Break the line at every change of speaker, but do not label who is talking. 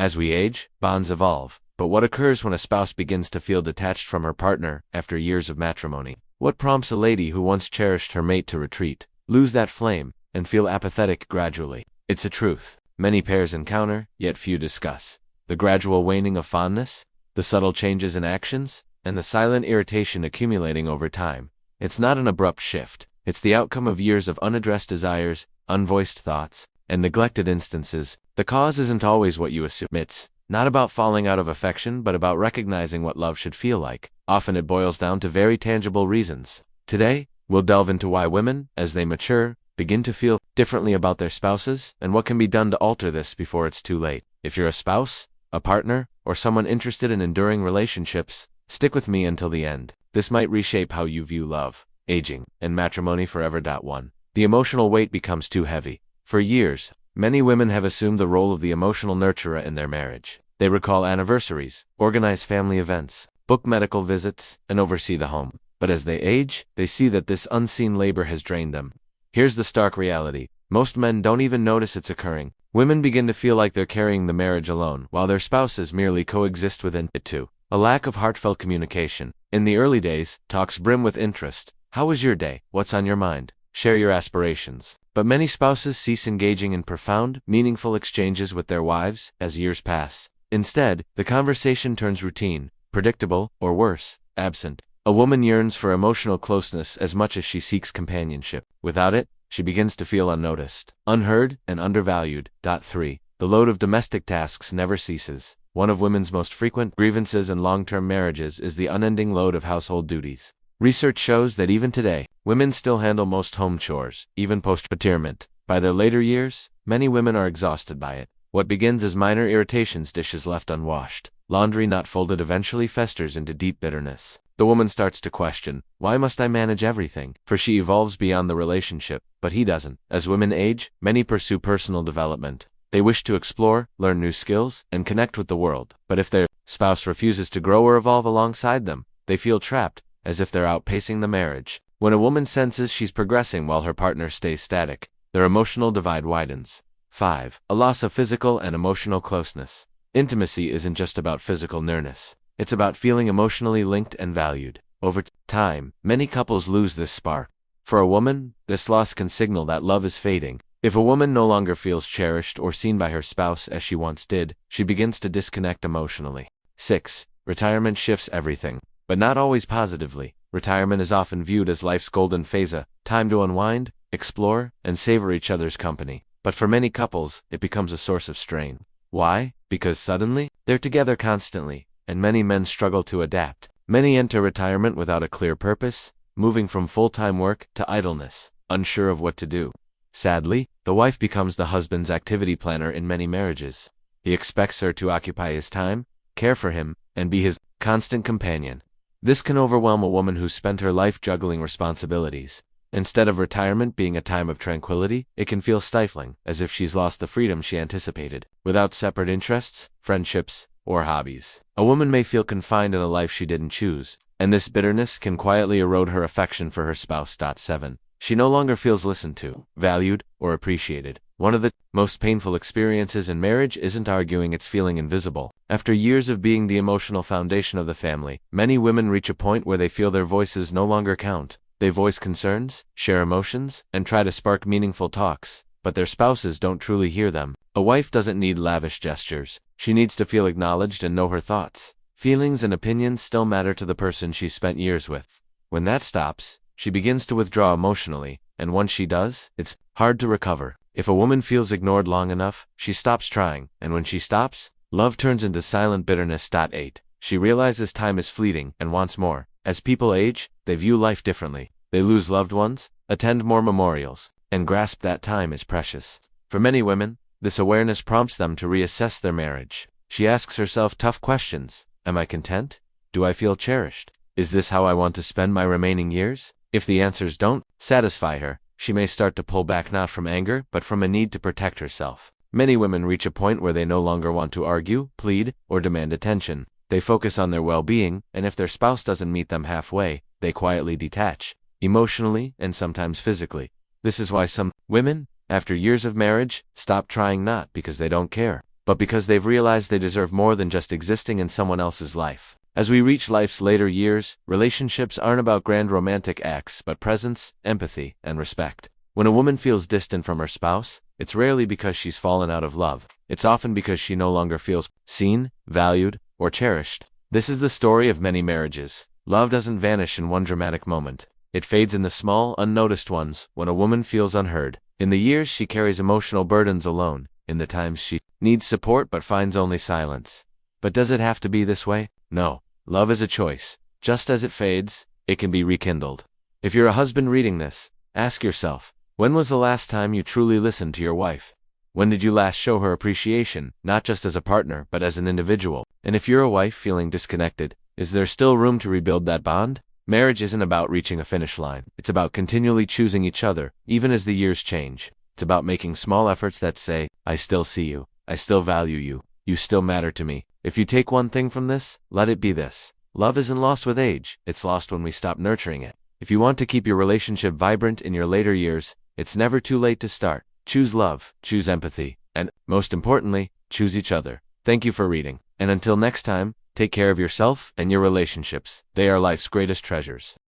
As we age, bonds evolve. But what occurs when a spouse begins to feel detached from her partner after years of matrimony? What prompts a lady who once cherished her mate to retreat, lose that flame, and feel apathetic gradually? It's a truth many pairs encounter, yet few discuss. The gradual waning of fondness, the subtle changes in actions, and the silent irritation accumulating over time. It's not an abrupt shift. It's the outcome of years of unaddressed desires, unvoiced thoughts, and neglected instances. The cause isn't always what you assume. It's not about falling out of affection, but about recognizing what love should feel like. Often it boils down to very tangible reasons. Today, we'll delve into why women, as they mature, begin to feel differently about their spouses, and what can be done to alter this before it's too late. If you're a spouse, a partner, or someone interested in enduring relationships, stick with me until the end. This might reshape how you view love, aging, and matrimony forever. 1. The emotional weight becomes too heavy. For years, many women have assumed the role of the emotional nurturer in their marriage. They recall anniversaries, organize family events, book medical visits, and oversee the home. But as they age, they see that this unseen labor has drained them. Here's the stark reality. Most men don't even notice it's occurring. Women begin to feel like they're carrying the marriage alone, while their spouses merely coexist within it too. A lack of heartfelt communication. In the early days, talks brim with interest. How was your day? What's on your mind? Share your aspirations. But many spouses cease engaging in profound, meaningful exchanges with their wives as years pass. Instead, the conversation turns routine, predictable, or worse, absent. A woman yearns for emotional closeness as much as she seeks companionship. Without it, she begins to feel unnoticed, unheard, and undervalued. 3. The load of domestic tasks never ceases. One of women's most frequent grievances in long-term marriages is the unending load of household duties. Research shows that even today, women still handle most home chores, even post-retirement. By their later years, many women are exhausted by it. What begins as minor irritations, dishes left unwashed, laundry not folded, eventually festers into deep bitterness. The woman starts to question, why must I manage everything? For she evolves beyond the relationship, but he doesn't. As women age, many pursue personal development. They wish to explore, learn new skills, and connect with the world. But if their spouse refuses to grow or evolve alongside them, they feel trapped, as if they're outpacing the marriage. When a woman senses she's progressing while her partner stays static, their emotional divide widens. 5. A loss of physical and emotional closeness. Intimacy isn't just about physical nearness. It's about feeling emotionally linked and valued. Over time, many couples lose this spark. For a woman, this loss can signal that love is fading. If a woman no longer feels cherished or seen by her spouse as she once did, she begins to disconnect emotionally. 6. Retirement shifts everything, but not always positively. Retirement is often viewed as life's golden phase, a time to unwind, explore, and savor each other's company. But for many couples, it becomes a source of strain. Why? Because suddenly, they're together constantly, and many men struggle to adapt. Many enter retirement without a clear purpose, moving from full-time work to idleness, unsure of what to do. Sadly, the wife becomes the husband's activity planner in many marriages. He expects her to occupy his time, care for him, and be his constant companion. This can overwhelm a woman who's spent her life juggling responsibilities. Instead of retirement being a time of tranquility, it can feel stifling, as if she's lost the freedom she anticipated. Without separate interests, friendships, or hobbies, a woman may feel confined in a life she didn't choose, and this bitterness can quietly erode her affection for her spouse. 7. She no longer feels listened to, valued, or appreciated. One of the most painful experiences in marriage isn't arguing, it's feeling invisible. After years of being the emotional foundation of the family, many women reach a point where they feel their voices no longer count. They voice concerns, share emotions, and try to spark meaningful talks, but their spouses don't truly hear them. A wife doesn't need lavish gestures. She needs to feel acknowledged and know her thoughts, feelings, and opinions still matter to the person she spent years with. When that stops, she begins to withdraw emotionally, and once she does, it's hard to recover. If a woman feels ignored long enough, she stops trying, and when she stops, love turns into silent bitterness. 8. She realizes time is fleeting and wants more. As people age, they view life differently. They lose loved ones, attend more memorials, and grasp that time is precious. For many women, this awareness prompts them to reassess their marriage. She asks herself tough questions. Am I content? Do I feel cherished? Is this how I want to spend my remaining years? If the answers don't satisfy her, she may start to pull back, not from anger, but from a need to protect herself. Many women reach a point where they no longer want to argue, plead, or demand attention. They focus on their well-being, and if their spouse doesn't meet them halfway, they quietly detach, emotionally and sometimes physically. This is why some women, after years of marriage, stop trying, not because they don't care, but but because they've realized they deserve more than just existing in someone else's life. As we reach life's later years, relationships aren't about grand romantic acts, but presence, empathy, and respect. When a woman feels distant from her spouse, it's rarely because she's fallen out of love. It's often because she no longer feels seen, valued, or cherished. This is the story of many marriages. Love doesn't vanish in one dramatic moment. It fades in the small, unnoticed ones, when a woman feels unheard. In the years she carries emotional burdens alone, in the times she needs support but finds only silence. But does it have to be this way? No. Love is a choice. Just as it fades, it can be rekindled. If you're a husband reading this, ask yourself, when was the last time you truly listened to your wife? When did you last show her appreciation, not just as a partner, but as an individual? And if you're a wife feeling disconnected, is there still room to rebuild that bond? Marriage isn't about reaching a finish line. It's about continually choosing each other, even as the years change. It's about making small efforts that say, I still see you, I still value you, you still matter to me. If you take one thing from this, let it be this. Love isn't lost with age, it's lost when we stop nurturing it. If you want to keep your relationship vibrant in your later years, it's never too late to start. Choose love, choose empathy, and, most importantly, choose each other. Thank you for reading. And until next time, take care of yourself and your relationships. They are life's greatest treasures.